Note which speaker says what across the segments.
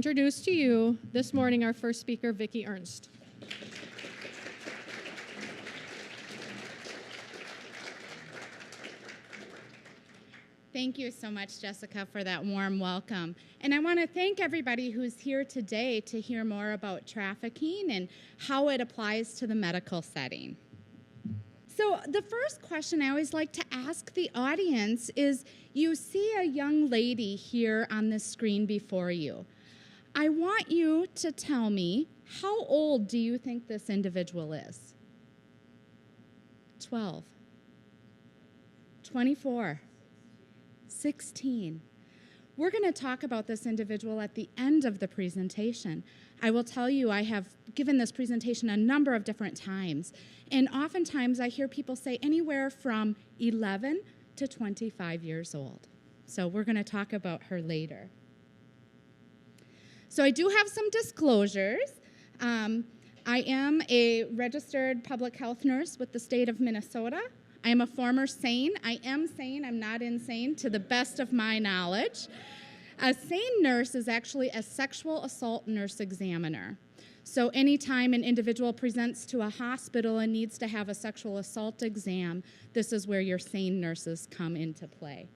Speaker 1: introduce to you this morning our first speaker, Vickie Ernste.
Speaker 2: Thank you so much, Jessica, for that warm welcome. And I want to thank everybody who's here today to hear more about trafficking and how it applies to the medical setting. So the first question I always like to ask the audience is, you see a young lady here on this screen before you. I want you to tell me, how old do you think this individual is? 12, 24, 16. We're going to talk about this individual at the end of the presentation. I will tell you, I have given this presentation a number of different times, and oftentimes I hear people say anywhere from 11 to 25 years old. So we're going to talk about her later. So I do have some disclosures. I am a registered public health nurse with the state of Minnesota. I am a former SANE. I am sane, I'm not insane, to the best of my knowledge. A SANE nurse is actually a sexual assault nurse examiner. So anytime an individual presents to a hospital and needs to have a sexual assault exam, this is where your SANE nurses come into play.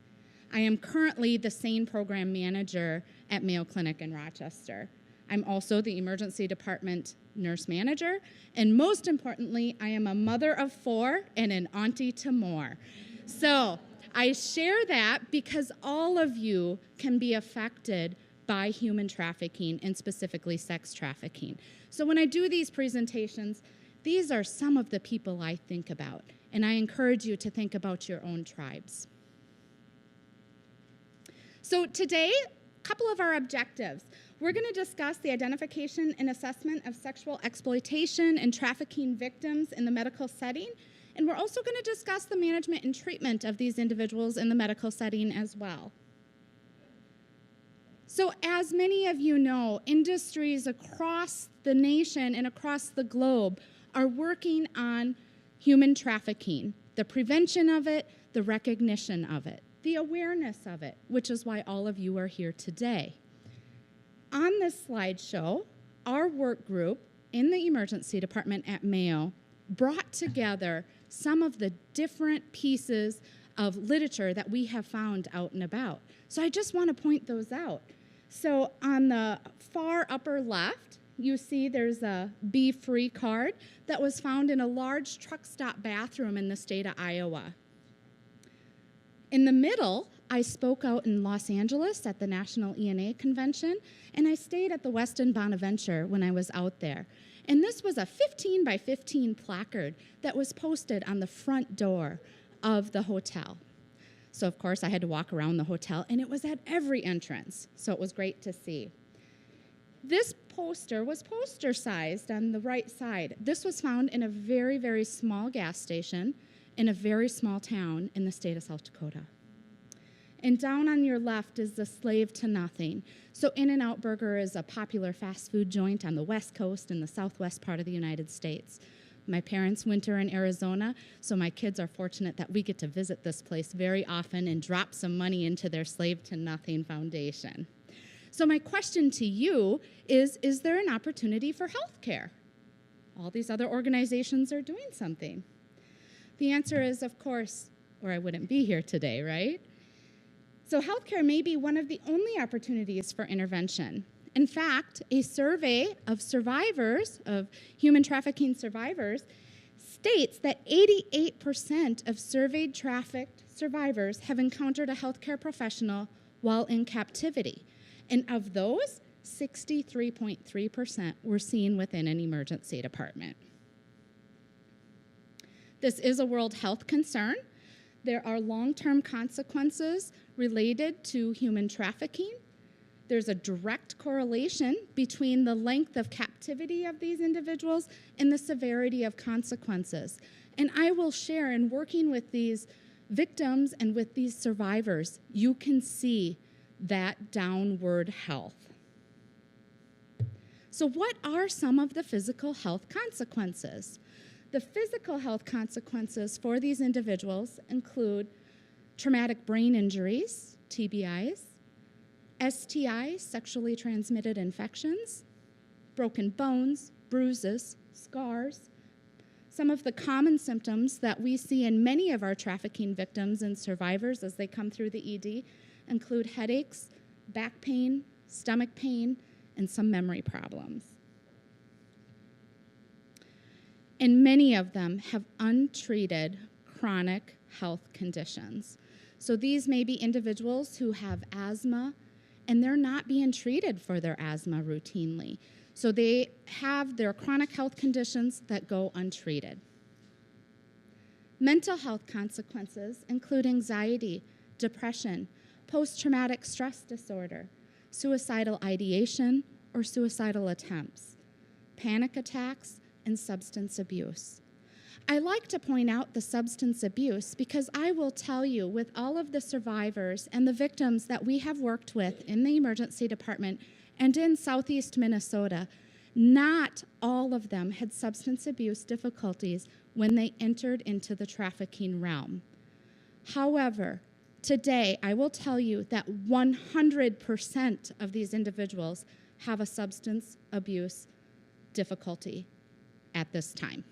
Speaker 2: I am currently the SANE program manager at Mayo Clinic in Rochester. I'm also the emergency department nurse manager, and most importantly, I am a mother of 4 and an auntie to more. So I share that because all of you can be affected by human trafficking and specifically sex trafficking. So when I do these presentations, these are some of the people I think about, and I encourage you to think about your own tribes. So today, a couple of our objectives. We're going to discuss the identification and assessment of sexual exploitation and trafficking victims in the medical setting, and we're also going to discuss the management and treatment of these individuals in the medical setting as well. So as many of you know, industries across the nation and across the globe are working on human trafficking, the prevention of it, the recognition of it, the awareness of it, which is why all of you are here today. On this slideshow, our work group in the emergency department at Mayo brought together some of the different pieces of literature that we have found out and about. So I just want to point those out. So on the far upper left, you see there's a Be Free card that was found in a large truck stop bathroom in the state of Iowa. In the middle, I spoke out in Los Angeles at the National ENA Convention, and I stayed at the Westin Bonaventure when I was out there. And this was a 15 by 15 placard that was posted on the front door of the hotel. So, of course, I had to walk around the hotel, and it was at every entrance, so it was great to see. This poster was poster-sized on the right side. This was found in a very, very small gas station in a very small town in the state of South Dakota. And down on your left is the Slave to Nothing. So In-N-Out Burger is a popular fast food joint on the West Coast in the southwest part of the United States. My parents winter in Arizona, so my kids are fortunate that we get to visit this place very often and drop some money into their Slave to Nothing Foundation. So my question to you is there an opportunity for health care? All these other organizations are doing something. The answer is, of course, or I wouldn't be here today, right? So healthcare may be one of the only opportunities for intervention. In fact, a survey of survivors, of human trafficking survivors, states that 88% of surveyed trafficked survivors have encountered a healthcare professional while in captivity. And of those, 63.3% were seen within an emergency department. This is a world health concern. There are long-term consequences related to human trafficking. There's a direct correlation between the length of captivity of these individuals and the severity of consequences. And I will share, in working with these victims and with these survivors, you can see that downward health. So what are some of the physical health consequences? The physical health consequences for these individuals include traumatic brain injuries, TBIs, STIs, sexually transmitted infections, broken bones, bruises, scars. Some of the common symptoms that we see in many of our trafficking victims and survivors as they come through the ED include headaches, back pain, stomach pain, and some memory problems. And many of them have untreated chronic health conditions. So these may be individuals who have asthma, and they're not being treated for their asthma routinely. So they have their chronic health conditions that go untreated. Mental health consequences include anxiety, depression, post-traumatic stress disorder, suicidal ideation or suicidal attempts, panic attacks, and substance abuse. I like to point out the substance abuse because I will tell you, with all of the survivors and the victims that we have worked with in the emergency department and in Southeast Minnesota, not all of them had substance abuse difficulties when they entered into the trafficking realm. However, today I will tell you that 100% of these individuals have a substance abuse difficulty at this time.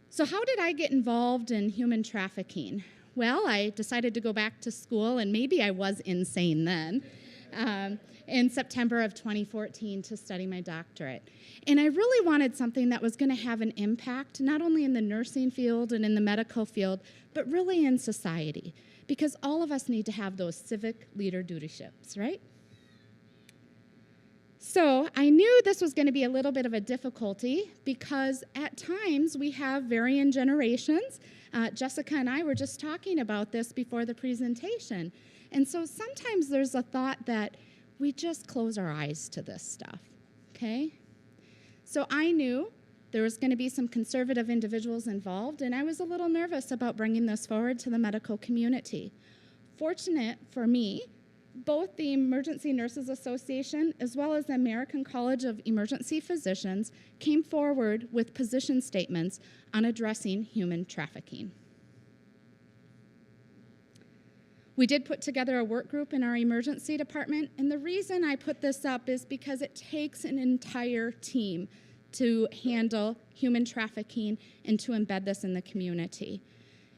Speaker 2: So how did I get involved in human trafficking? Well, I decided to go back to school, and maybe I was insane then, in September of 2014 to study my doctorate. And I really wanted something that was going to have an impact, not only in the nursing field and in the medical field, but really in society, because all of us need to have those civic leader dudyships, right? So I knew this was going to be a little bit of a difficulty because at times we have varying generations. Jessica and I were just talking about this before the presentation. And so sometimes there's a thought that we just close our eyes to this stuff, okay? So I knew there was going to be some conservative individuals involved, and I was a little nervous about bringing this forward to the medical community. Fortunate for me, both the Emergency Nurses Association as well as the American College of Emergency Physicians came forward with position statements on addressing human trafficking. We did put together a work group in our emergency department, and the reason I put this up is because it takes an entire team to handle human trafficking and to embed this in the community.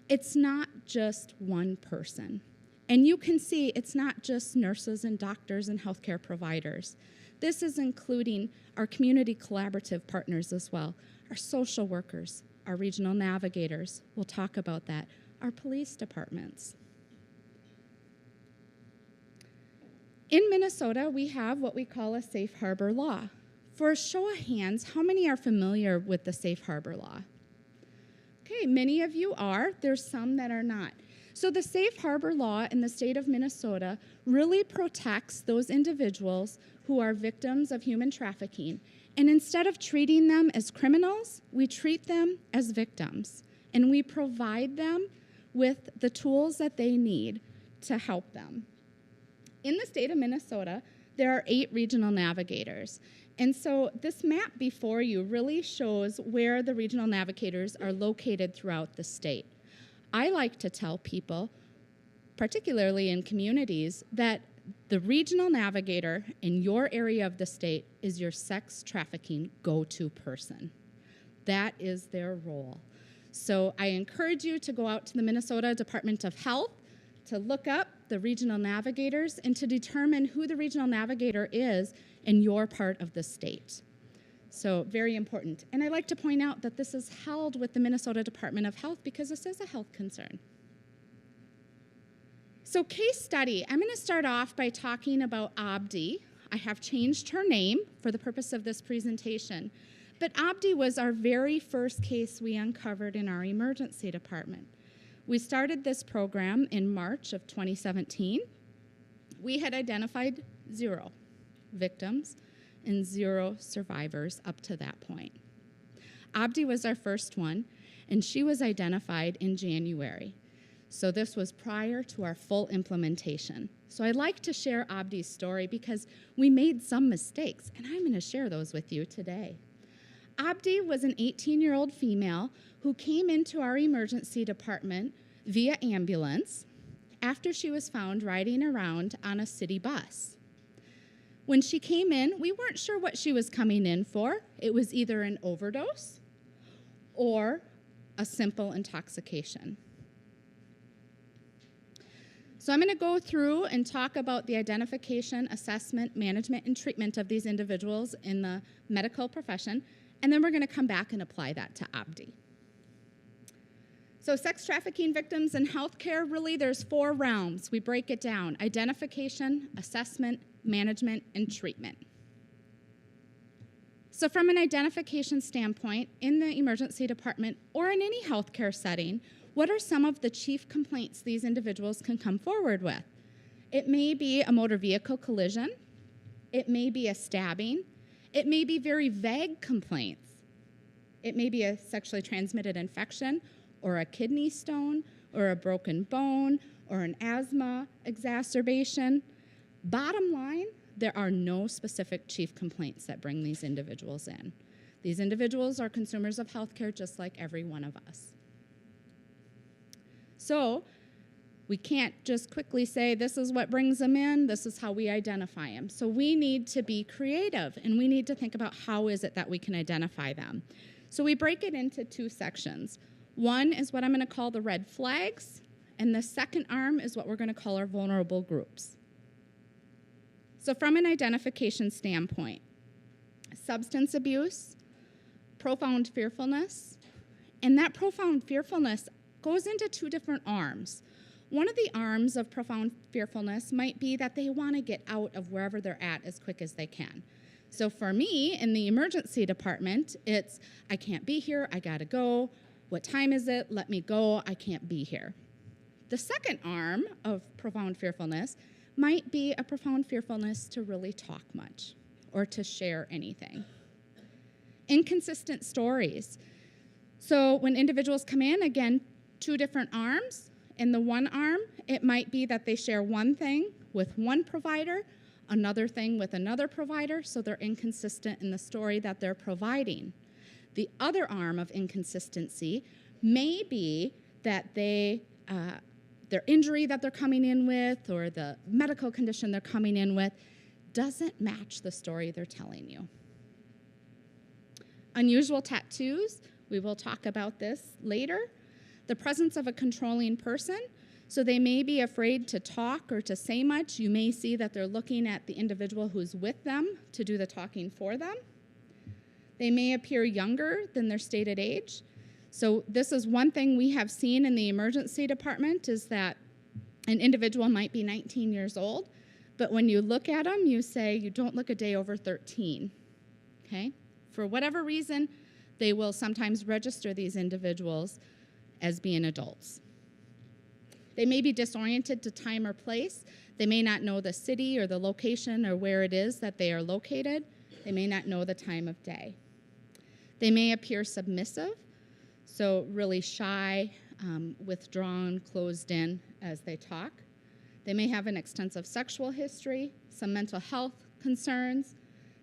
Speaker 2: It's not just one person. And you can see it's not just nurses and doctors and healthcare providers. This is including our community collaborative partners as well, our social workers, our regional navigators, we'll talk about that, our police departments. In Minnesota, we have what we call a safe harbor law. For a show of hands, how many are familiar with the safe harbor law? Okay, many of you are. There's some that are not. So the safe harbor law in the state of Minnesota really protects those individuals who are victims of human trafficking. And instead of treating them as criminals, we treat them as victims. And we provide them with the tools that they need to help them. In the state of Minnesota, there are 8 regional navigators. And so this map before you really shows where the regional navigators are located throughout the state. I like to tell people, particularly in communities, that the regional navigator in your area of the state is your sex trafficking go-to person. That is their role. So I encourage you to go out to the Minnesota Department of Health to look up the regional navigators and to determine who the regional navigator is in your part of the state. So very important. And I like to point out that this is held with the Minnesota Department of Health because this is a health concern. So case study, I'm going to start off by talking about Abdi. I have changed her name for the purpose of this presentation. But Abdi was our very first case we uncovered in our emergency department. We started this program in March of 2017. We had identified 0 victims and 0 survivors up to that point. Abdi was our first one, and she was identified in January. So this was prior to our full implementation. So I'd like to share Abdi's story because we made some mistakes, and I'm going to share those with you today. Abdi was an 18-year-old female who came into our emergency department via ambulance, after she was found riding around on a city bus. When she came in, we weren't sure what she was coming in for. It was either an overdose or a simple intoxication. So I'm going to go through and talk about the identification, assessment, management, and treatment of these individuals in the medical profession, and then we're going to come back and apply that to Abdi. So sex trafficking victims in healthcare, really there's 4 realms. We break it down: identification, assessment, management, and treatment. So from an identification standpoint, in the emergency department or in any healthcare setting, what are some of the chief complaints these individuals can come forward with? It may be a motor vehicle collision. It may be a stabbing. It may be very vague complaints. It may be a sexually transmitted infection or a kidney stone or a broken bone or an asthma exacerbation. Bottom line, there are no specific chief complaints that bring these individuals in. These individuals are consumers of healthcare just like every one of us. So we can't just quickly say, this is what brings them in, this is how we identify them. So we need to be creative, and we need to think about how is it that we can identify them. So we break it into 2 sections. One is what I'm going to call the red flags, and the second arm is what we're going to call our vulnerable groups. So from an identification standpoint, substance abuse, profound fearfulness, and that profound fearfulness goes into 2 different arms. One of the arms of profound fearfulness might be that they want to get out of wherever they're at as quick as they can. So for me, in the emergency department, it's, I can't be here, I gotta go. What time is it? Let me go, I can't be here. The second arm of profound fearfulness might be a profound fearfulness to really talk much or to share anything. Inconsistent stories. So when individuals come in, again, 2 different arms. In the one arm, it might be that they share one thing with one provider, another thing with another provider, so they're inconsistent in the story that they're providing. The other arm of inconsistency may be that their injury that they're coming in with or the medical condition they're coming in with doesn't match the story they're telling you. Unusual tattoos, we will talk about this later. The presence of a controlling person, so they may be afraid to talk or to say much. You may see that they're looking at the individual who's with them to do the talking for them. They may appear younger than their stated age. So this is one thing we have seen in the emergency department, is that an individual might be 19 years old, but when you look at them, you say, you don't look a day over 13, okay? For whatever reason, they will sometimes register these individuals as being adults. They may be disoriented to time or place. They may not know the city or the location or where it is that they are located. They may not know the time of day. They may appear submissive, so really shy, withdrawn, closed in as they talk. They may have an extensive sexual history, some mental health concerns,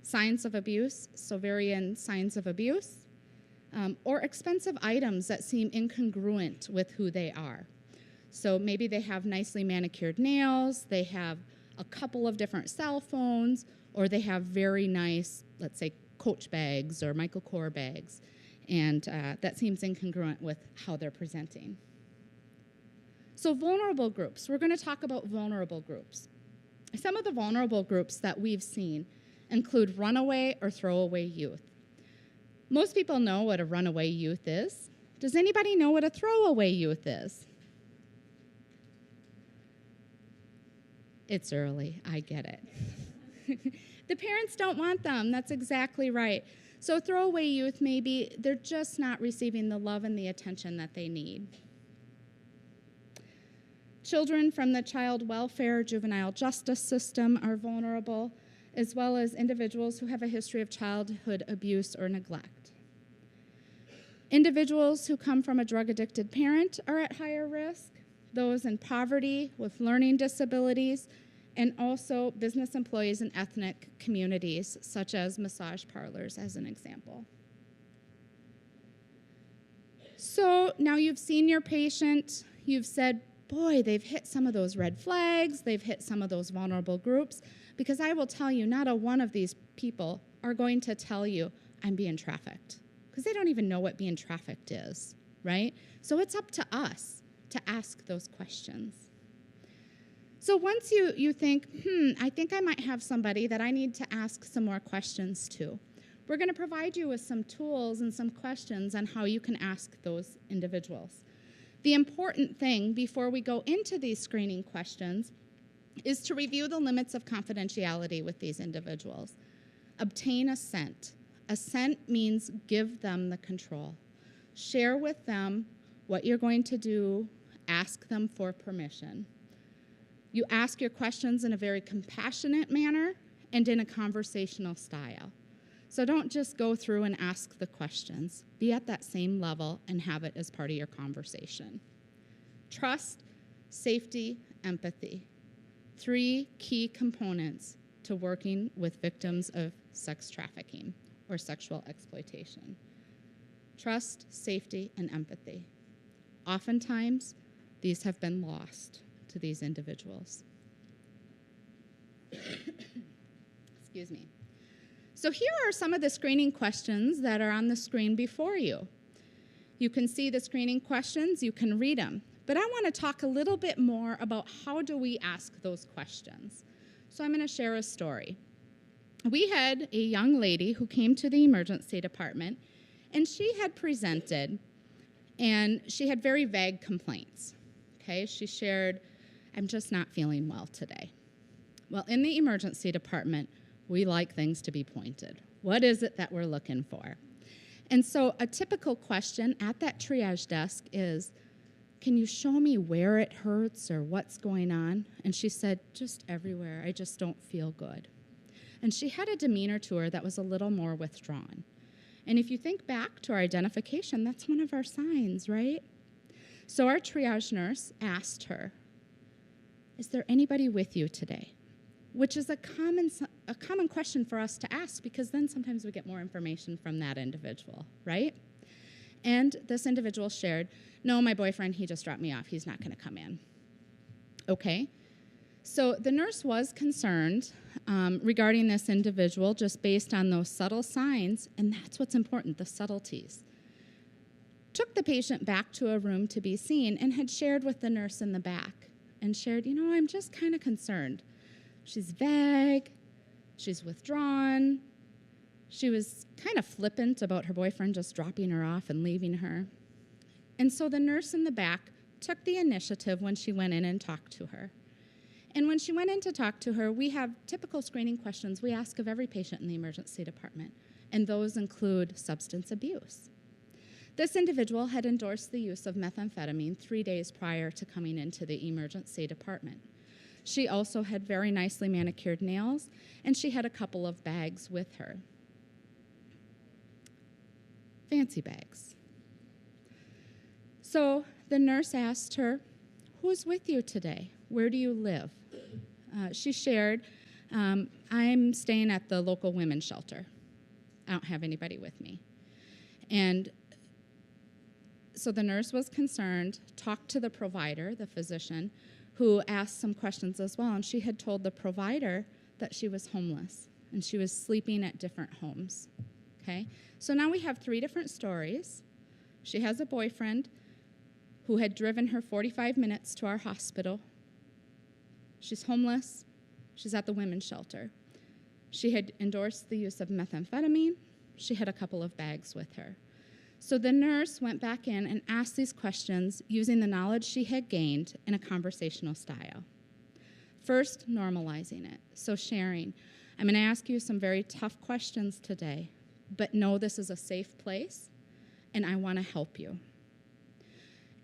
Speaker 2: signs of abuse, so varying signs of abuse, or expensive items that seem incongruent with who they are. So maybe they have nicely manicured nails, they have a couple of different cell phones, or they have very nice, let's say, Coach bags or Michael Kors bags, and that seems incongruent with how they're presenting. So vulnerable groups, we're going to talk about vulnerable groups. Some of the vulnerable groups that we've seen include runaway or throwaway youth. Most people know what a runaway youth is. Does anybody know what a throwaway youth is? It's early, I get it. The parents don't want them, that's exactly right. So throwaway youth, maybe they're just not receiving the love and the attention that they need. Children from the child welfare, juvenile justice system are vulnerable, as well as individuals who have a history of childhood abuse or neglect. Individuals who come from a drug-addicted parent are at higher risk, those in poverty with learning disabilities, and also business employees in ethnic communities, such as massage parlors, as an example. So now you've seen your patient, you've said boy, they've hit some of those red flags, they've hit some of those vulnerable groups, because I will tell you, not a one of these people are going to tell you, I'm being trafficked, because they don't even know what being trafficked is, right? So it's up to us to ask those questions. So once you think, I think I might have somebody that I need to ask some more questions to, we're going to provide you with some tools and some questions on how you can ask those individuals. The important thing before we go into these screening questions is to review the limits of confidentiality with these individuals. Obtain assent. Assent means give them the control. Share with them what you're going to do. Ask them for permission. You ask your questions in a very compassionate manner and in a conversational style. So don't just go through and ask the questions. Be at that same level and have it as part of your conversation. Trust, safety, empathy. 3 key components to working with victims of sex trafficking or sexual exploitation. Trust, safety, and empathy. Oftentimes, these have been lost to these individuals. Excuse me. So here are some of the screening questions that are on the screen before you. You can see the screening questions, you can read them. But I want to talk a little bit more about how do we ask those questions. So I'm going to share a story. We had a young lady who came to the emergency department, and she had presented, and she had very vague complaints. Okay, she shared, I'm just not feeling well today. Well, in the emergency department, we like things to be pointed. What is it that we're looking for? And so a typical question at that triage desk is, can you show me where it hurts or what's going on? And she said, just everywhere. I just don't feel good. And she had a demeanor to her that was a little more withdrawn. And if you think back to our identification, that's one of our signs, right? So our triage nurse asked her, is there anybody with you today? Which is a common question for us to ask, because then sometimes we get more information from that individual, right? And this individual shared, no, my boyfriend, he just dropped me off. He's not going to come in. Okay. So the nurse was concerned regarding this individual just based on those subtle signs, and that's what's important, the subtleties. Took the patient back to a room to be seen and had shared with the nurse in the back and shared, I'm just kind of concerned. She's vague, she's withdrawn, she was kind of flippant about her boyfriend just dropping her off and leaving her. And so the nurse in the back took the initiative when she went in and talked to her. And when she went in to talk to her, we have typical screening questions we ask of every patient in the emergency department, and those include substance abuse. This individual had endorsed the use of methamphetamine 3 days prior to coming into the emergency department. She also had very nicely manicured nails, and she had a couple of bags with her. Fancy bags. So the nurse asked her, who's with you today? Where do you live? She shared, I'm staying at the local women's shelter. I don't have anybody with me. And so the nurse was concerned, talked to the provider, the physician, who asked some questions as well, and she had told the provider that she was homeless and she was sleeping at different homes. Okay? So now we have 3 different stories. She has a boyfriend who had driven her 45 minutes to our hospital. She's homeless. She's at the women's shelter. She had endorsed the use of methamphetamine. She had a couple of bags with her. So the nurse went back in and asked these questions using the knowledge she had gained in a conversational style. First, normalizing it. So sharing, I'm going to ask you some very tough questions today, but know this is a safe place, and I want to help you.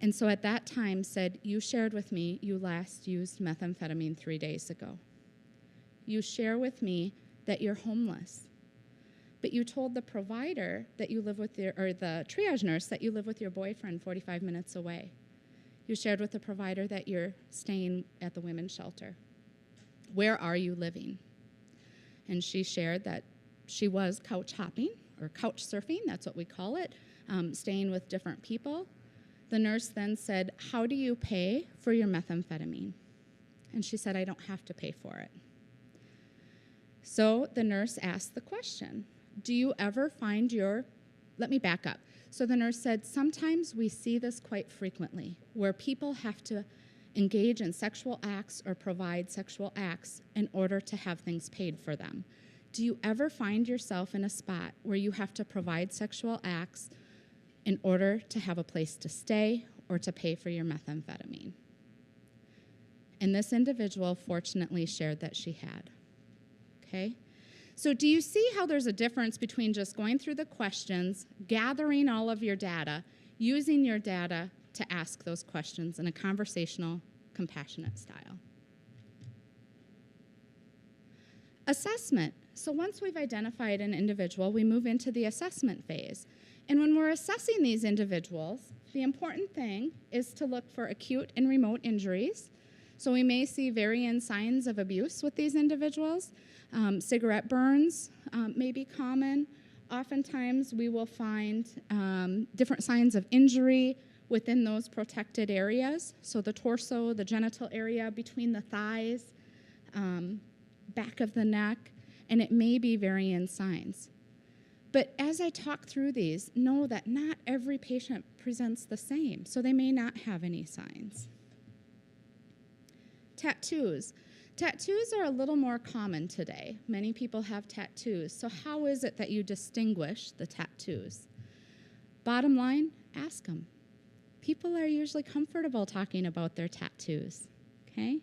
Speaker 2: And so at that time said, you shared with me you last used methamphetamine 3 days ago. You share with me that you're homeless. But you told the provider that you live with or the triage nurse that you live with your boyfriend 45 minutes away. You shared with the provider that you're staying at the women's shelter. Where are you living? And she shared that she was couch hopping or couch surfing, that's what we call it, staying with different people. The nurse then said, "How do you pay for your methamphetamine?" And she said, "I don't have to pay for it." So the nurse asked the question, "Do you ever find your..." Let me back up. So the nurse said, "Sometimes we see this quite frequently, where people have to engage in sexual acts or provide sexual acts in order to have things paid for them. Do you ever find yourself in a spot where you have to provide sexual acts in order to have a place to stay or to pay for your methamphetamine?" And this individual fortunately shared that she had. Okay? So do you see how there's a difference between just going through the questions, gathering all of your data, using your data to ask those questions in a conversational, compassionate style? Assessment. So once we've identified an individual, we move into the assessment phase. And when we're assessing these individuals, the important thing is to look for acute and remote injuries. So we may see varying signs of abuse with these individuals. Cigarette burns may be common. Oftentimes we will find different signs of injury within those protected areas. So the torso, the genital area, between the thighs, back of the neck, and it may be varying signs. But as I talk through these, know that not every patient presents the same, so they may not have any signs. Tattoos. Tattoos are a little more common today. Many people have tattoos. So how is it that you distinguish the tattoos? Bottom line, ask them. People are usually comfortable talking about their tattoos, okay?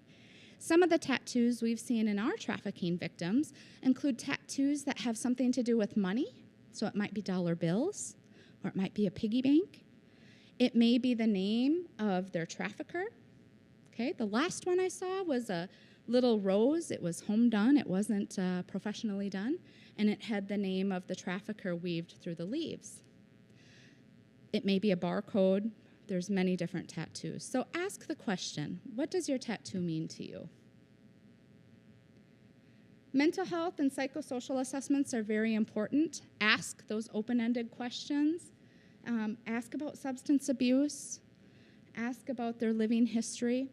Speaker 2: Some of the tattoos we've seen in our trafficking victims include tattoos that have something to do with money. So it might be dollar bills, or it might be a piggy bank. It may be the name of their trafficker. Okay, the last one I saw was a little rose. It was home done. It wasn't professionally done. And it had the name of the trafficker weaved through the leaves. It may be a barcode. There's many different tattoos. So ask the question, what does your tattoo mean to you? Mental health and psychosocial assessments are very important. Ask those open-ended questions. Ask about substance abuse. Ask about their living history.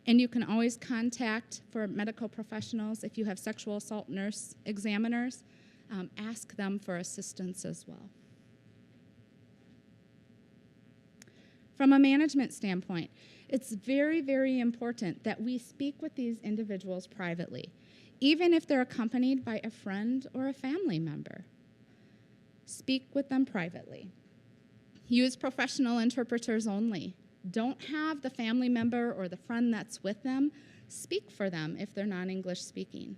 Speaker 2: And you can always contact for medical professionals if you have sexual assault nurse examiners. Ask them for assistance as well. From a management standpoint, it's very, very important that we speak with these individuals privately, even if they're accompanied by a friend or a family member. Speak with them privately. Use professional interpreters only. Don't have the family member or the friend that's with them speak for them if they're non-English speaking.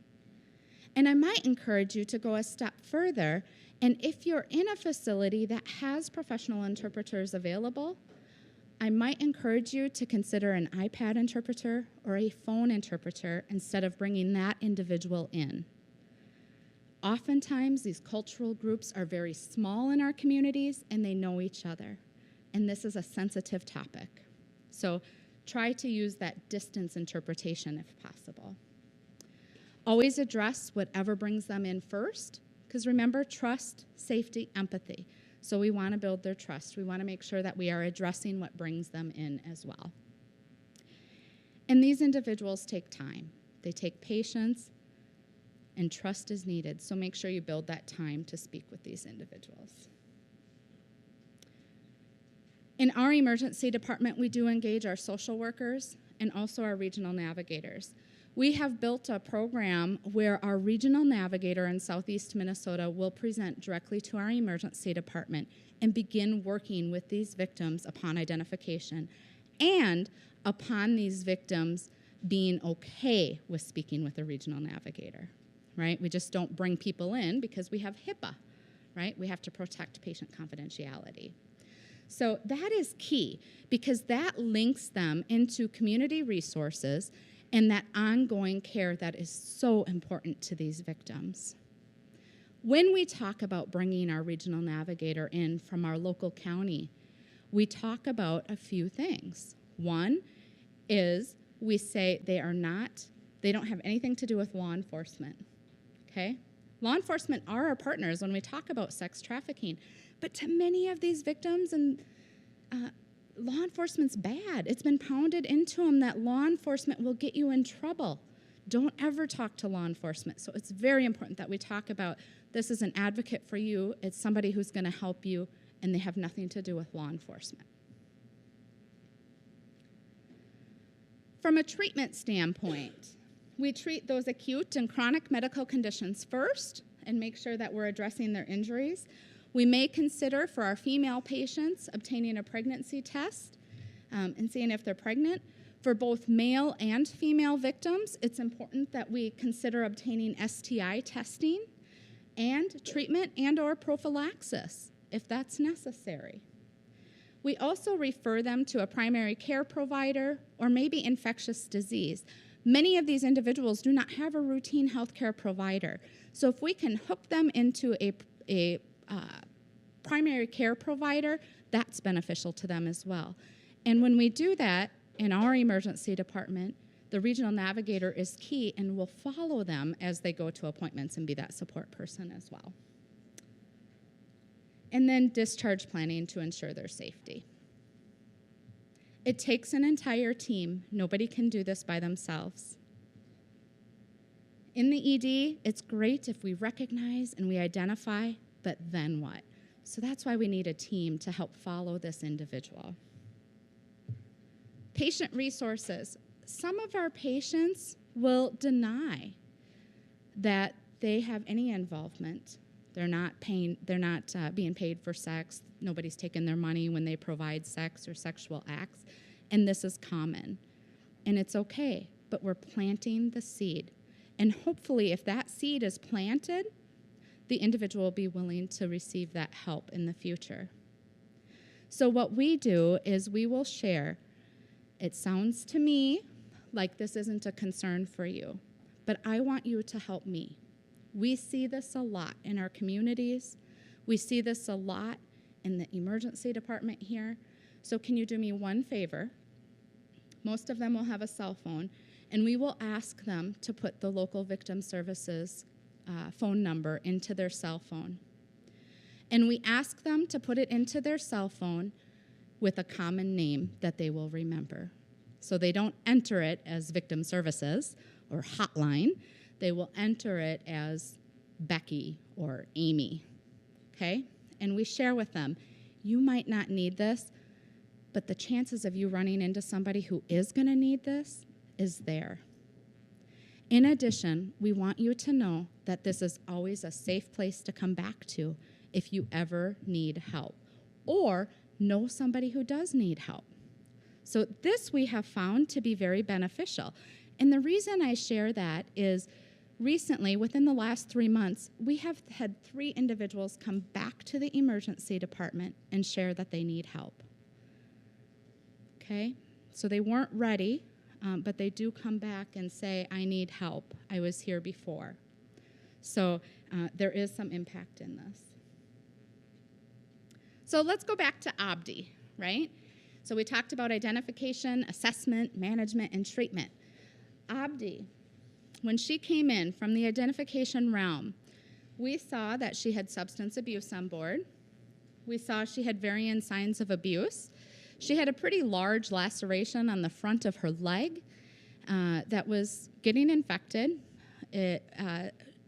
Speaker 2: And I might encourage you to go a step further, and if you're in a facility that has professional interpreters available, I might encourage you to consider an iPad interpreter or a phone interpreter instead of bringing that individual in. Oftentimes, these cultural groups are very small in our communities, and they know each other. And this is a sensitive topic. So try to use that distance interpretation if possible. Always address whatever brings them in first, because remember, trust, safety, empathy. So we want to build their trust. We want to make sure that we are addressing what brings them in as well. And these individuals take time. They take patience, and trust is needed. So make sure you build that time to speak with these individuals. In our emergency department, we do engage our social workers and also our regional navigators. We have built a program where our regional navigator in Southeast Minnesota will present directly to our emergency department and begin working with these victims upon identification and upon these victims being okay with speaking with a regional navigator, right? We just don't bring people in because we have HIPAA, right? We have to protect patient confidentiality. So that is key because that links them into community resources and that ongoing care that is so important to these victims. When we talk about bringing our regional navigator in from our local county, we talk about a few things. One is we say they don't have anything to do with law enforcement, okay? Law enforcement are our partners when we talk about sex trafficking, but to many of these victims and law enforcement's bad. It's been pounded into them that law enforcement will get you in trouble. Don't ever talk to law enforcement. So it's very important that we talk about this is an advocate for you. It's somebody who's going to help you, and they have nothing to do with law enforcement. From a treatment standpoint, we treat those acute and chronic medical conditions first and make sure that we're addressing their injuries. We may consider for our female patients obtaining a pregnancy test and seeing if they're pregnant. For both male and female victims, it's important that we consider obtaining STI testing and treatment and or prophylaxis if that's necessary. We also refer them to a primary care provider or maybe infectious disease. Many of these individuals do not have a routine healthcare provider. So if we can hook them into a primary care provider, that's beneficial to them as well. And when we do that in our emergency department, the regional navigator is key and will follow them as they go to appointments and be that support person as well. And then discharge planning to ensure their safety. It takes an entire team. Nobody can do this by themselves. In the ED, it's great if we recognize and we identify, but then what? So that's why we need a team to help follow this individual. Patient resources. Some of our patients will deny that they have any involvement. They're not being paid for sex. Nobody's taken their money when they provide sex or sexual acts. And this is common. And it's okay, but we're planting the seed. And hopefully, if that seed is planted, the individual will be willing to receive that help in the future. So what we do is we will share. It sounds to me like this isn't a concern for you, but I want you to help me. We see this a lot in our communities. We see this a lot in the emergency department here. So can you do me one favor? Most of them will have a cell phone, and we will ask them to put the local victim services phone number into their cell phone. And we ask them to put it into their cell phone with a common name that they will remember. So they don't enter it as victim services or hotline. They will enter it as Becky or Amy, okay? And we share with them, you might not need this, but the chances of you running into somebody who is going to need this is there. In addition, we want you to know that this is always a safe place to come back to if you ever need help or know somebody who does need help. So this we have found to be very beneficial. And the reason I share that is recently, within the last 3 months, we have had 3 individuals come back to the emergency department and share that they need help. Okay? So they weren't ready, but they do come back and say, I need help. I was here before. So there is some impact in this. So let's go back to Abdi, right? So we talked about identification, assessment, management, and treatment. Abdi, when she came in from the identification realm, we saw that she had substance abuse on board. We saw she had varying signs of abuse. She had a pretty large laceration on the front of her leg that was getting infected. It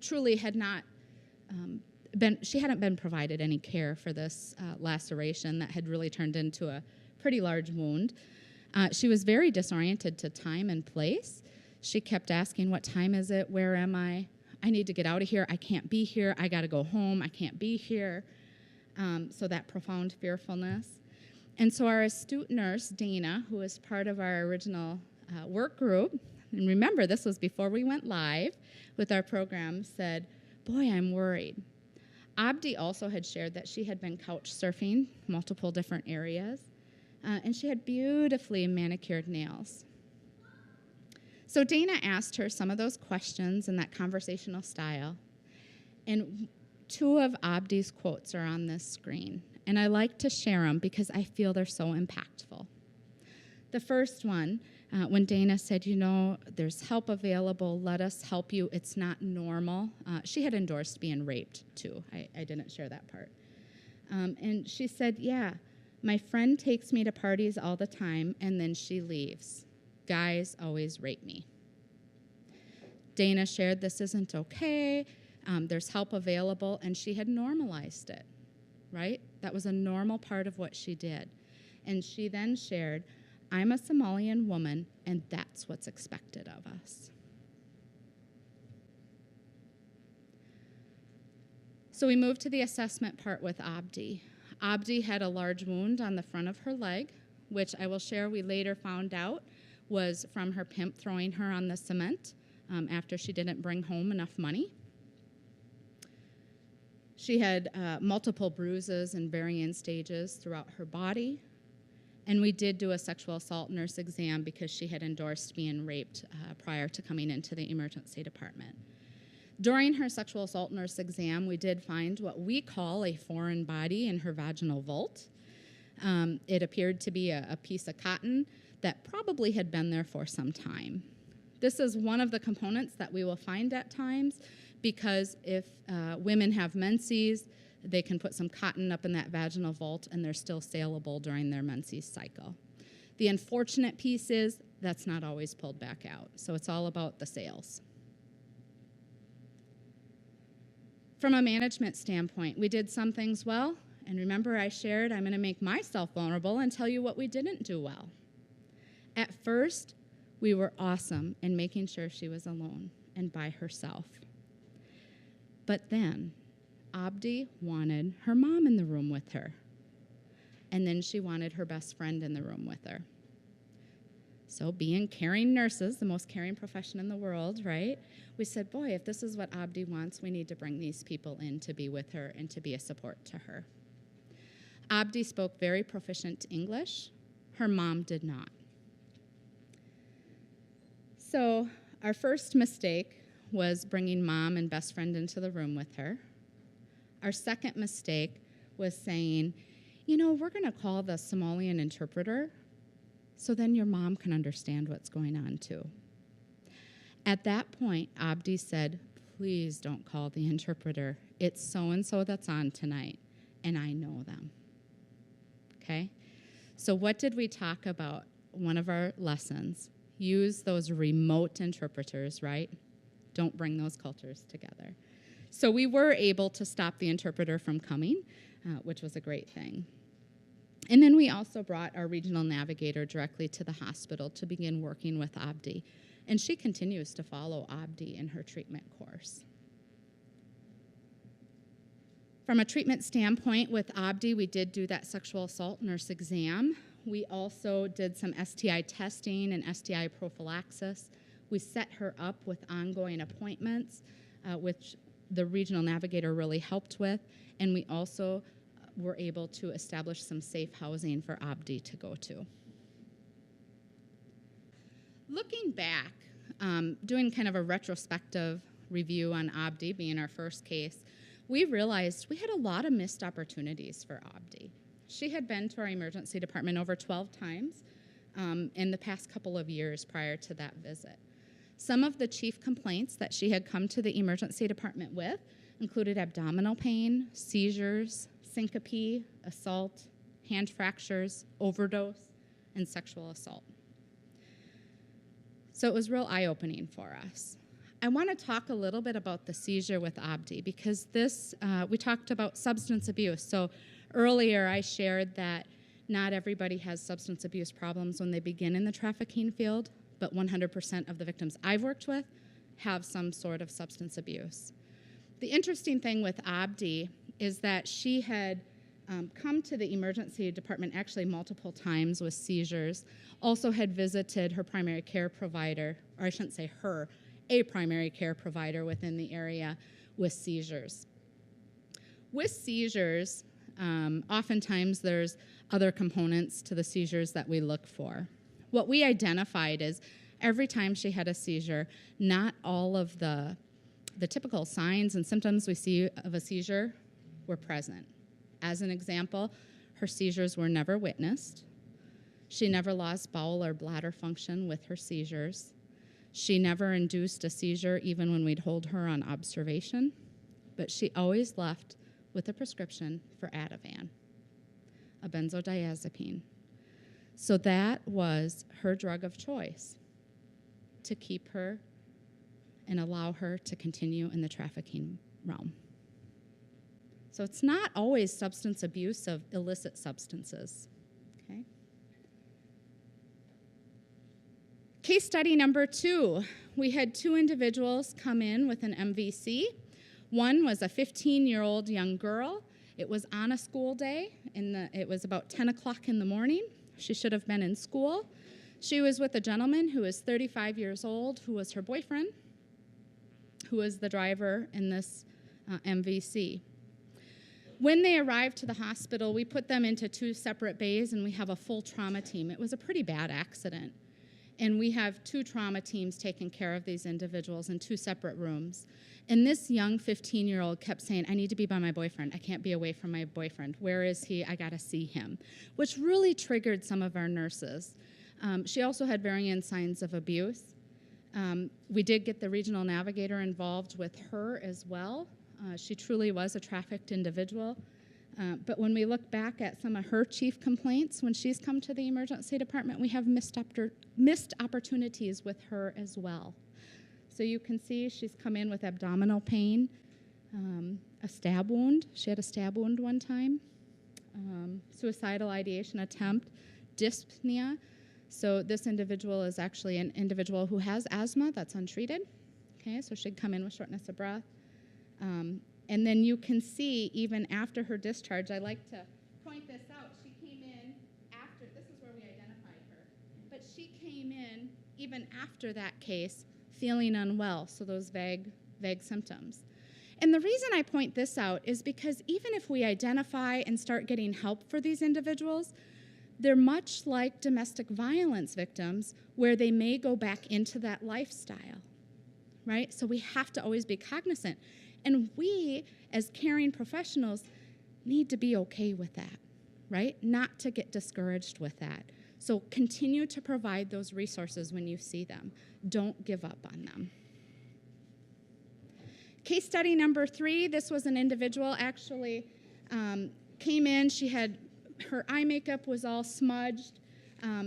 Speaker 2: truly had not she hadn't been provided any care for this laceration that had really turned into a pretty large wound. She was very disoriented to time and place. She kept asking, what time is it? Where am I? I need to get out of here. I can't be here. I got to go home. I can't be here. So that profound fearfulness. And so our astute nurse, Dana, who was part of our original work group, and remember, this was before we went live with our program, said, boy, I'm worried. Abdi also had shared that she had been couch surfing multiple different areas, and she had beautifully manicured nails. So Dana asked her some of those questions in that conversational style, and 2 of Abdi's quotes are on this screen, and I like to share them because I feel they're so impactful. The first one, when Dana said, there's help available, let us help you, it's not normal. She had endorsed being raped, too. I didn't share that part. And she said, My friend takes me to parties all the time, and then she leaves. Guys always rape me. Dana shared this isn't okay, there's help available, and she had normalized it, right? That was a normal part of what she did. And she then shared, I'm a Somalian woman, and that's what's expected of us. So we moved to the assessment part with Abdi. Abdi had a large wound on the front of her leg, which I will share we later found out was from her pimp throwing her on the cement after she didn't bring home enough money. She had multiple bruises in varying stages throughout her body. And we did do a sexual assault nurse exam because she had endorsed being raped prior to coming into the emergency department. During her sexual assault nurse exam, we did find what we call a foreign body in her vaginal vault. It appeared to be a piece of cotton that probably had been there for some time. This is one of the components that we will find at times because if women have menses, they can put some cotton up in that vaginal vault and they're still saleable during their menses cycle. The unfortunate piece is that's not always pulled back out, so it's all about the sales. From a management standpoint, we did some things well, and remember I shared I'm going to make myself vulnerable and tell you what we didn't do well. At first, we were awesome in making sure she was alone and by herself. But then, Abdi wanted her mom in the room with her, and then she wanted her best friend in the room with her. So being caring nurses, the most caring profession in the world, right? We said, boy, if this is what Abdi wants, we need to bring these people in to be with her and to be a support to her. Abdi spoke very proficient English. Her mom did not. So our first mistake was bringing mom and best friend into the room with her. Our second mistake was saying, we're going to call the Somalian interpreter so then your mom can understand what's going on too. At that point, Abdi said, please don't call the interpreter. It's so-and-so that's on tonight, and I know them. Okay? So what did we talk about? One of our lessons. Use those remote interpreters, right? Don't bring those cultures together. So we were able to stop the interpreter from coming, which was a great thing. And then we also brought our regional navigator directly to the hospital to begin working with Abdi. And she continues to follow Abdi in her treatment course. From a treatment standpoint with Abdi, we did do that sexual assault nurse exam. We also did some STI testing and STI prophylaxis. We set her up with ongoing appointments, which the regional navigator really helped with. And we also were able to establish some safe housing for Abdi to go to. Looking back, doing kind of a retrospective review on Abdi being our first case, we realized we had a lot of missed opportunities for Abdi. She had been to our emergency department over 12 times in the past couple of years prior to that visit. Some of the chief complaints that she had come to the emergency department with included abdominal pain, seizures, syncope, assault, hand fractures, overdose, and sexual assault. So it was real eye-opening for us. I want to talk a little bit about the seizure with Abdi because we talked about substance abuse. So earlier I shared that not everybody has substance abuse problems when they begin in the trafficking field, but 100% of the victims I've worked with have some sort of substance abuse. The interesting thing with Abdi is that she had come to the emergency department actually multiple times with seizures, also had visited her primary care provider, or I shouldn't say her, a primary care provider within the area with seizures. With seizures, oftentimes there's other components to the seizures that we look for. What we identified is every time she had a seizure, not all of the typical signs and symptoms we see of a seizure were present. As an example, her seizures were never witnessed. She never lost bowel or bladder function with her seizures. She never induced a seizure even when we'd hold her on observation, but she always left with a prescription for Ativan. a benzodiazepine. So that was her drug of choice to keep her and allow her to continue in the trafficking realm. So it's not always substance abuse of illicit substances. Okay. Case study number 2. We had 2 individuals come in with an MVC. One was a 15-year-old young girl. It was on a school day. It was about 10 o'clock in the morning. She should have been in school. She was with a gentleman who was 35 years old, who was her boyfriend, who was the driver in this MVC. When they arrived to the hospital, we put them into 2 separate bays, and we have a full trauma team. It was a pretty bad accident. And we have 2 trauma teams taking care of these individuals in 2 separate rooms. And this young 15-year-old kept saying, I need to be by my boyfriend. I can't be away from my boyfriend. Where is he? I got to see him, which really triggered some of our nurses. She also had varying signs of abuse. We did get the regional navigator involved with her as well. She truly was a trafficked individual. But when we look back at some of her chief complaints, when she's come to the emergency department, we have missed opportunities with her as well. So you can see she's come in with abdominal pain, a stab wound. She had a stab wound one time, suicidal ideation attempt, dyspnea. So this individual is actually an individual who has asthma that's untreated. Okay, so she'd come in with shortness of breath. And then you can see, even after her discharge, I like to point this out, she came in after, this is where we identified her, but she came in even after that case feeling unwell, so those vague symptoms. And the reason I point this out is because even if we identify and start getting help for these individuals, they're much like domestic violence victims where they may go back into that lifestyle, right? So we have to always be cognizant. And we, as caring professionals, need to be okay with that, right? Not to get discouraged with that. So continue to provide those resources when you see them. Don't give up on them. Case study number 3, this was an individual actually came in. She had, her eye makeup was all smudged.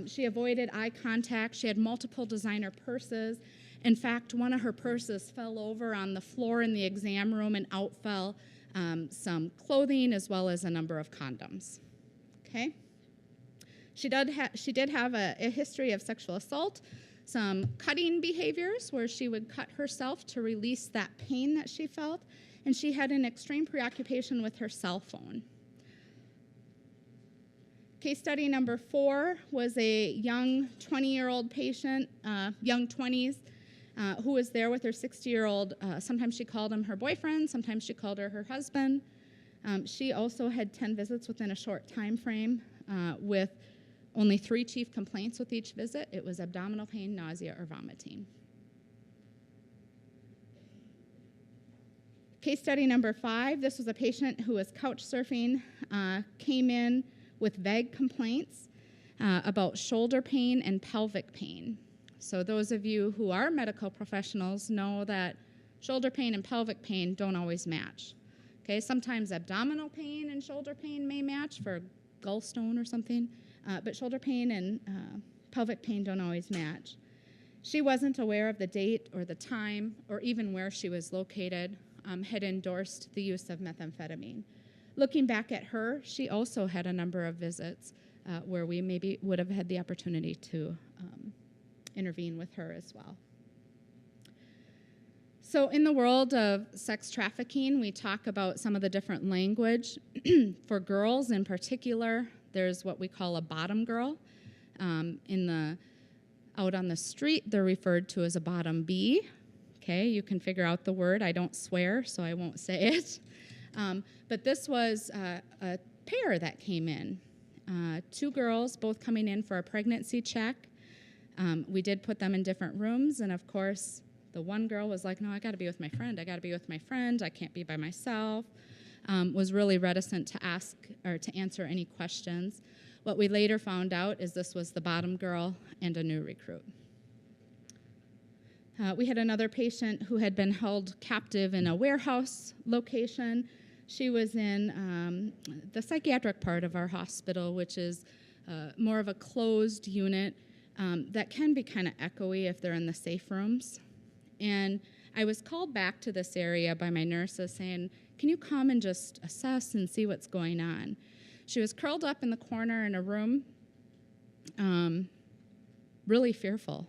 Speaker 2: She avoided eye contact. She had multiple designer purses. In fact, one of her purses fell over on the floor in the exam room, and out fell some clothing as well as a number of condoms. Okay? She did have a history of sexual assault, some cutting behaviors where she would cut herself to release that pain that she felt, and she had an extreme preoccupation with her cell phone. Case study number 4 was a young 20-year-old patient, young 20s, who was there with her 60-year-old. Sometimes she called him her boyfriend, sometimes she called her husband. She also had 10 visits within a short time frame with only 3 chief complaints with each visit. It was abdominal pain, nausea, or vomiting. Case study number 5, this was a patient who was couch surfing, came in with vague complaints about shoulder pain and pelvic pain. So those of you who are medical professionals know that shoulder pain and pelvic pain don't always match. Okay, sometimes abdominal pain and shoulder pain may match for gallstone or something, but shoulder pain and pelvic pain don't always match. She wasn't aware of the date or the time or even where she was located, had endorsed the use of methamphetamine. Looking back at her, she also had a number of visits where we maybe would have had the opportunity to intervene with her as well. So in the world of sex trafficking, we talk about some of the different language. For girls in particular, there's what we call a bottom girl. Out on the street, they're referred to as a bottom B. Okay, you can figure out the word. I don't swear, so I won't say it. But this was a pair that came in. 2 girls, both coming in for a pregnancy check. We did put them in different rooms, and of course, the one girl was like, no, I gotta be with my friend. I can't be by myself. Was really reticent to ask or to answer any questions. What we later found out is this was the bottom girl and a new recruit. We had another patient who had been held captive in a warehouse location. She was in the psychiatric part of our hospital, which is more of a closed unit that can be kind of echoey if they're in the safe rooms. And I was called back to this area by my nurses saying, can you come and just assess and see what's going on? She was curled up in the corner in a room, really fearful.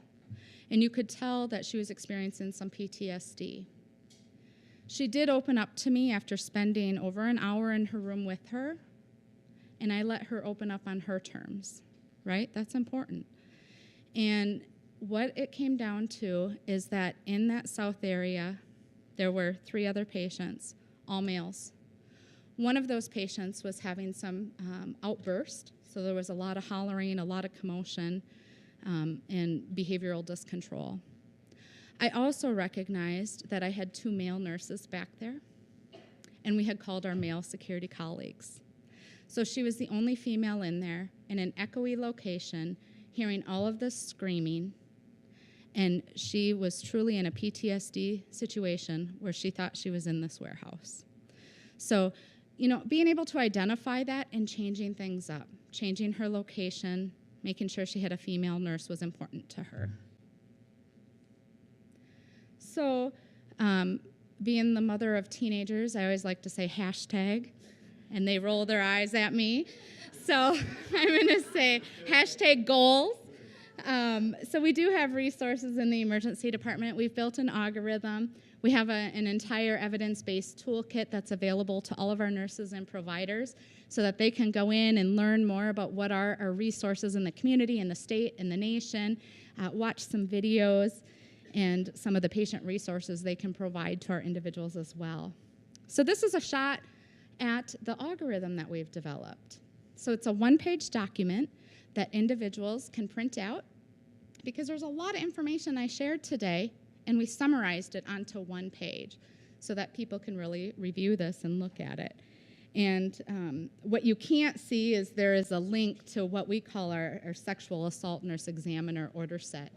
Speaker 2: And you could tell that she was experiencing some PTSD. She did open up to me after spending over an hour in her room with her, and I let her open up on her terms, right? That's important. And what it came down to is that in that south area, there were 3 other patients, all males. One of those patients was having some outburst, so there was a lot of hollering, a lot of commotion, and behavioral discontrol. I also recognized that I had 2 male nurses back there, and we had called our male security colleagues. So she was the only female in there in an echoey location, hearing all of this screaming, and she was truly in a PTSD situation where she thought she was in this warehouse. So, being able to identify that and changing things up, changing her location, making sure she had a female nurse was important to her. So, being the mother of teenagers, I always like to say hashtag, and they roll their eyes at me. So I'm going to say hashtag goals. So we do have resources in the emergency department. We've built an algorithm. We have an entire evidence-based toolkit that's available to all of our nurses and providers so that they can go in and learn more about what are our resources in the community, in the state, in the nation, watch some videos, and some of the patient resources they can provide to our individuals as well. So this is a shot at the algorithm that we've developed. So it's a 1-page document that individuals can print out because there's a lot of information I shared today, and we summarized it onto 1 page so that people can really review this and look at it. And what you can't see is there is a link to what we call our sexual assault nurse examiner order set.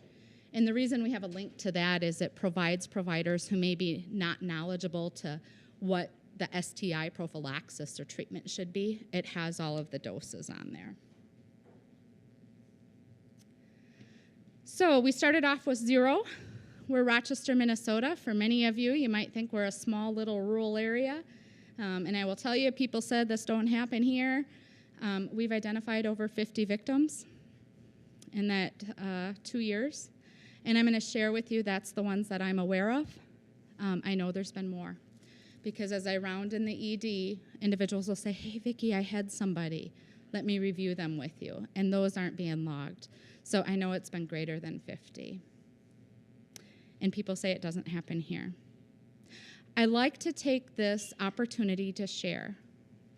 Speaker 2: And the reason we have a link to that is it provides providers who may be not knowledgeable to what the STI prophylaxis or treatment should be. It has all of the doses on there. So we started off with 0. We're Rochester, Minnesota. For many of you, you might think we're a small little rural area. And I will tell you, people said this don't happen here. We've identified over 50 victims in that 2 years. And I'm going to share with you that's the ones that I'm aware of. I know there's been more. Because as I round in the ED, individuals will say, hey, Vickie, I had somebody. Let me review them with you. And those aren't being logged. So I know it's been greater than 50. And people say it doesn't happen here. I like to take this opportunity to share.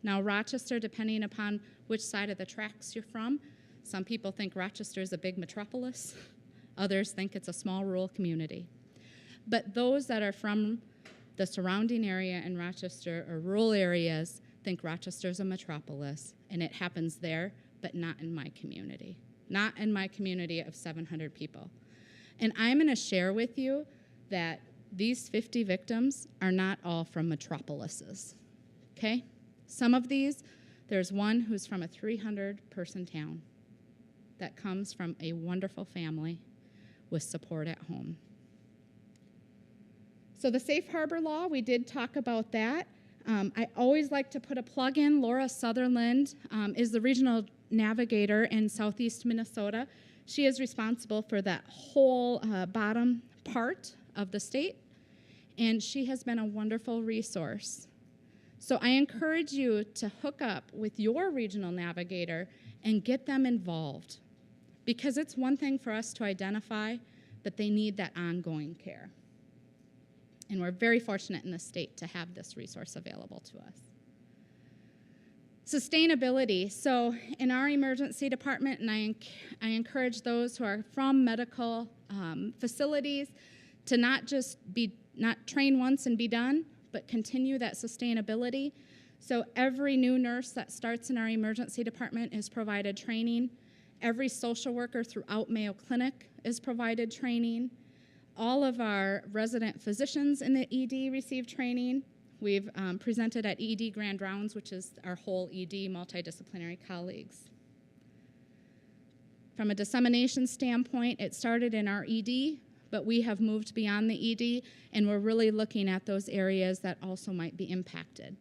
Speaker 2: Now, Rochester, depending upon which side of the tracks you're from, some people think Rochester is a big metropolis. Others think it's a small rural community. But those that are from the surrounding area in Rochester or rural areas think Rochester's a metropolis, and it happens there, but not in my community. Not in my community of 700 people. And I'm going to share with you that these 50 victims are not all from metropolises, okay? Some of these, there's one who's from a 300-person town that comes from a wonderful family with support at home. So the Safe Harbor Law, we did talk about that. I always like to put a plug in. Laura Sutherland is the regional navigator in southeast Minnesota. She is responsible for that whole bottom part of the state, and she has been a wonderful resource. So I encourage you to hook up with your regional navigator and get them involved, because it's one thing for us to identify that they need that ongoing care. And we're very fortunate in the state to have this resource available to us. Sustainability. So in our emergency department, and I encourage those who are from medical facilities to not train once and be done, but continue that sustainability. So every new nurse that starts in our emergency department is provided training. Every social worker throughout Mayo Clinic is provided training. All of our resident physicians in the ED receive training. We've presented at ED Grand Rounds, which is our whole ED multidisciplinary colleagues. From a dissemination standpoint, it started in our ED, but we have moved beyond the ED, and we're really looking at those areas that also might be impacted.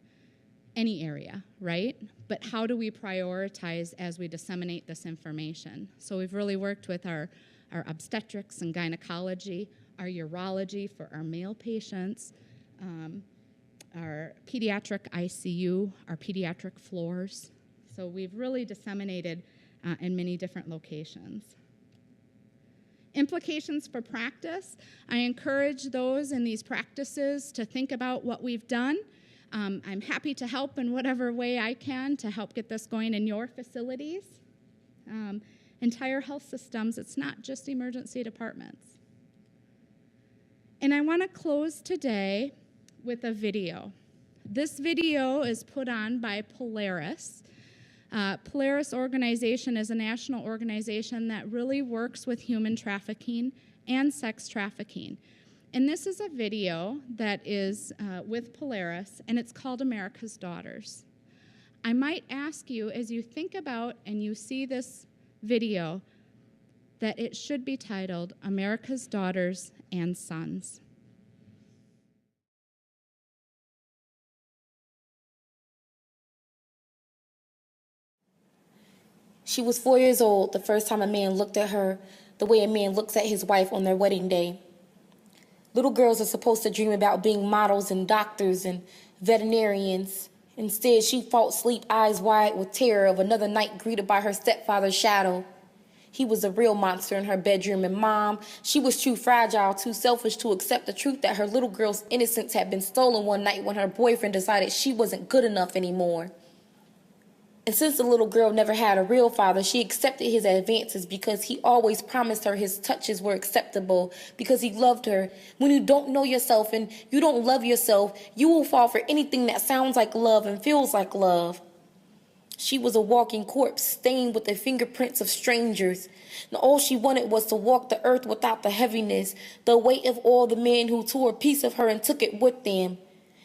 Speaker 2: Any area, right? But how do we prioritize as we disseminate this information? So we've really worked with our obstetrics and gynecology, our urology for our male patients, our pediatric ICU, our pediatric floors. So we've really disseminated in many different locations. Implications for practice. I encourage those in these practices to think about what we've done. I'm happy to help in whatever way I can to help get this going in your facilities. Entire health systems, it's not just emergency departments. And I want to close today with a video. This video is put on by Polaris. Polaris organization is a national organization that really works with human trafficking and sex trafficking. And this is a video that is with Polaris, and it's called America's Daughters. I might ask you, as you think about and you see this video, that it should be titled America's Daughters and Sons.
Speaker 3: She was 4 years old the first time a man looked at her the way a man looks at his wife on their wedding day. Little girls are supposed to dream about being models and doctors and veterinarians. Instead, she fought asleep, eyes wide with terror of another night greeted by her stepfather's shadow. He was a real monster in her bedroom, and Mom, she was too fragile, too selfish to accept the truth that her little girl's innocence had been stolen one night when her boyfriend decided she wasn't good enough anymore. And since the little girl never had a real father, she accepted his advances because he always promised her his touches were acceptable, because he loved her. When you don't know yourself and you don't love yourself, you will fall for anything that sounds like love and feels like love. She was a walking corpse, stained with the fingerprints of strangers. And all she wanted was to walk the earth without the heaviness, the weight of all the men who tore a piece of her and took it with them.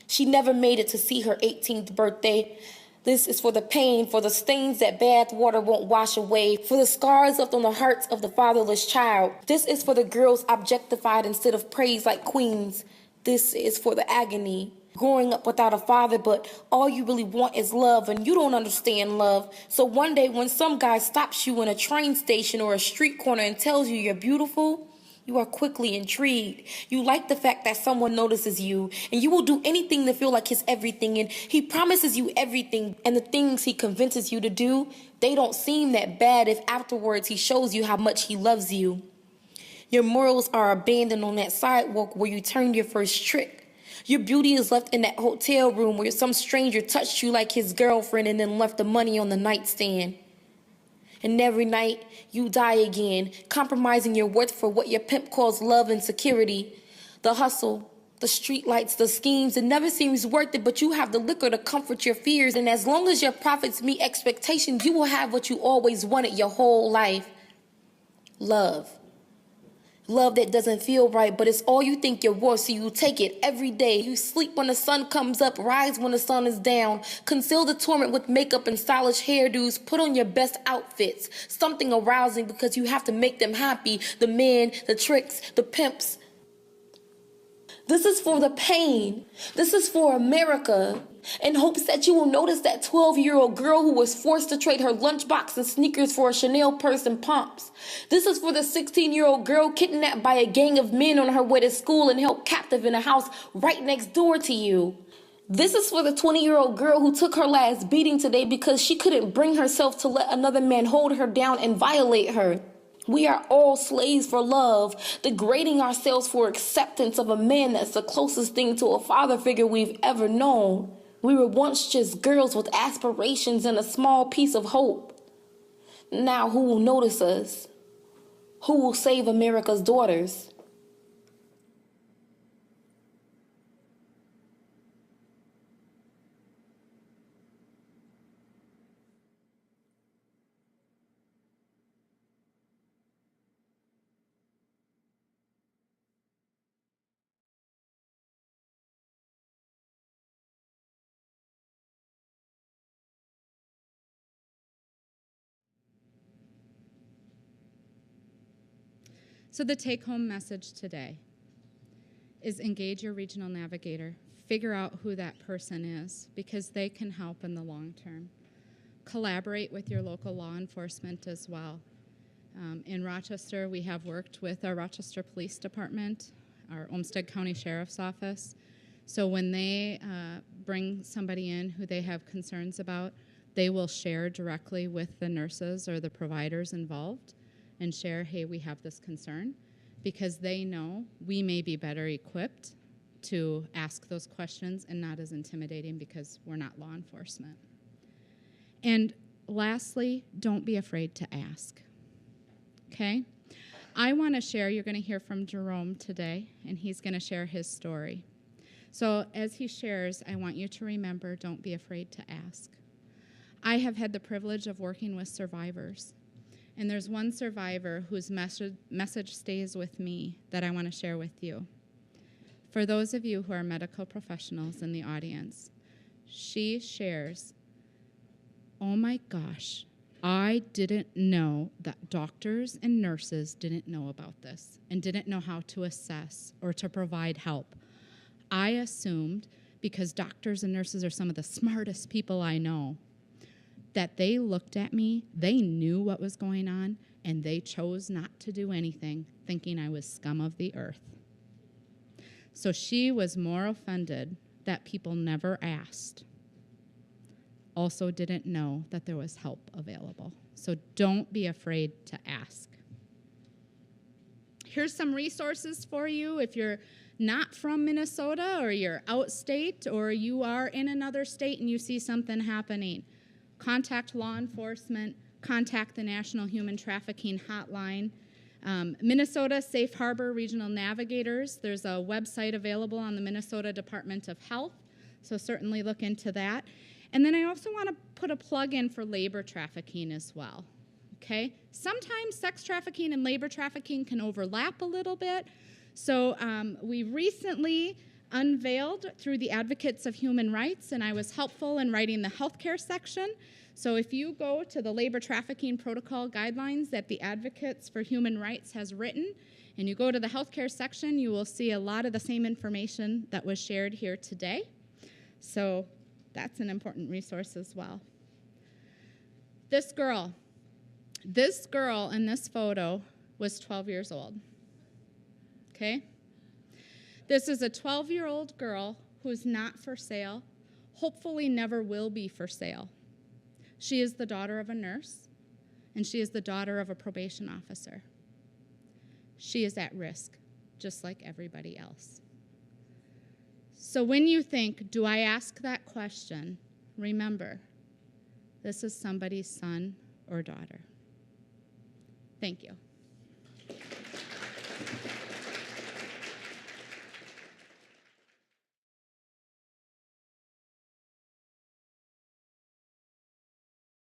Speaker 3: She never made it to see her 18th birthday. This is for the pain, for the stains that bath water won't wash away, for the scars left on the hearts of the fatherless child. This is for the girls objectified instead of praised like queens. This is for the agony. Growing up without a father, but all you really want is love, and you don't understand love. So one day when some guy stops you in a train station or a street corner and tells you you're beautiful, you are quickly intrigued. You like the fact that someone notices you, and you will do anything to feel like he's everything, and he promises you everything, and the things he convinces you to do, they don't seem that bad if afterwards he shows you how much he loves you. Your morals are abandoned on that sidewalk where you turned your first trick. Your beauty is left in that hotel room where some stranger touched you like his girlfriend and then left the money on the nightstand. And every night, you die again, compromising your worth for what your pimp calls love and security. The hustle, the street lights, the schemes, it never seems worth it, but you have the liquor to comfort your fears. And as long as your profits meet expectations, you will have what you always wanted your whole life. Love. Love that doesn't feel right, but it's all you think you're worth, so you take it every day. You sleep when the sun comes up, rise when the sun is down. Conceal the torment with makeup and stylish hairdos. Put on your best outfits. Something arousing because you have to make them happy. The men, the tricks, the pimps. This is for the pain. This is for America. In hopes that you will notice that 12-year-old girl who was forced to trade her lunchbox and sneakers for a Chanel purse and pumps. This is for the 16-year-old girl kidnapped by a gang of men on her way to school and held captive in a house right next door to you. This is for the 20-year-old girl who took her last beating today because she couldn't bring herself to let another man hold her down and violate her. We are all slaves for love, degrading ourselves for acceptance of a man that's the closest thing to a father figure we've ever known. We were once just girls with aspirations and a small piece of hope. Now who will notice us? Who will save America's daughters?
Speaker 2: So the take-home message today is engage your regional navigator. Figure out who that person is because they can help in the long term. Collaborate with your local law enforcement as well. In Rochester, we have worked with our Rochester Police Department, our Olmsted County Sheriff's Office. So when they bring somebody in who they have concerns about, they will share directly with the nurses or the providers involved and share, hey, we have this concern, because they know we may be better equipped to ask those questions and not as intimidating because we're not law enforcement. And lastly, don't be afraid to ask, okay? I want to share, you're going to hear from Jerome today, and he's going to share his story. So as he shares, I want you to remember, don't be afraid to ask. I have had the privilege of working with survivors, and there's one survivor whose message stays with me that I want to share with you. For those of you who are medical professionals in the audience, she shares, oh my gosh, I didn't know that doctors and nurses didn't know about this and didn't know how to assess or to provide help. I assumed, because doctors and nurses are some of the smartest people I know, that they looked at me, they knew what was going on, and they chose not to do anything, thinking I was scum of the earth. So she was more offended that people never asked. Also didn't know that there was help available. So don't be afraid to ask. Here's some resources for you if you're not from Minnesota or you're outstate or you are in another state and you see something happening. Contact law enforcement, contact the National Human Trafficking Hotline. Minnesota Safe Harbor Regional Navigators, there's a website available on the Minnesota Department of Health, so certainly look into that. And then I also want to put a plug in for labor trafficking as well, okay? Sometimes sex trafficking and labor trafficking can overlap a little bit. So we recently unveiled through the Advocates of Human Rights, and I was helpful in writing the healthcare section. So if you go to the labor trafficking protocol guidelines that the Advocates for Human Rights has written, and you go to the healthcare section, you will see a lot of the same information that was shared here today. So that's an important resource as well. This girl in this photo was 12 years old, okay? This is a 12-year-old girl who's not for sale, hopefully never will be for sale. She is the daughter of a nurse, and she is the daughter of a probation officer. She is at risk, just like everybody else. So when you think, do I ask that question, remember, this is somebody's son or daughter. Thank you.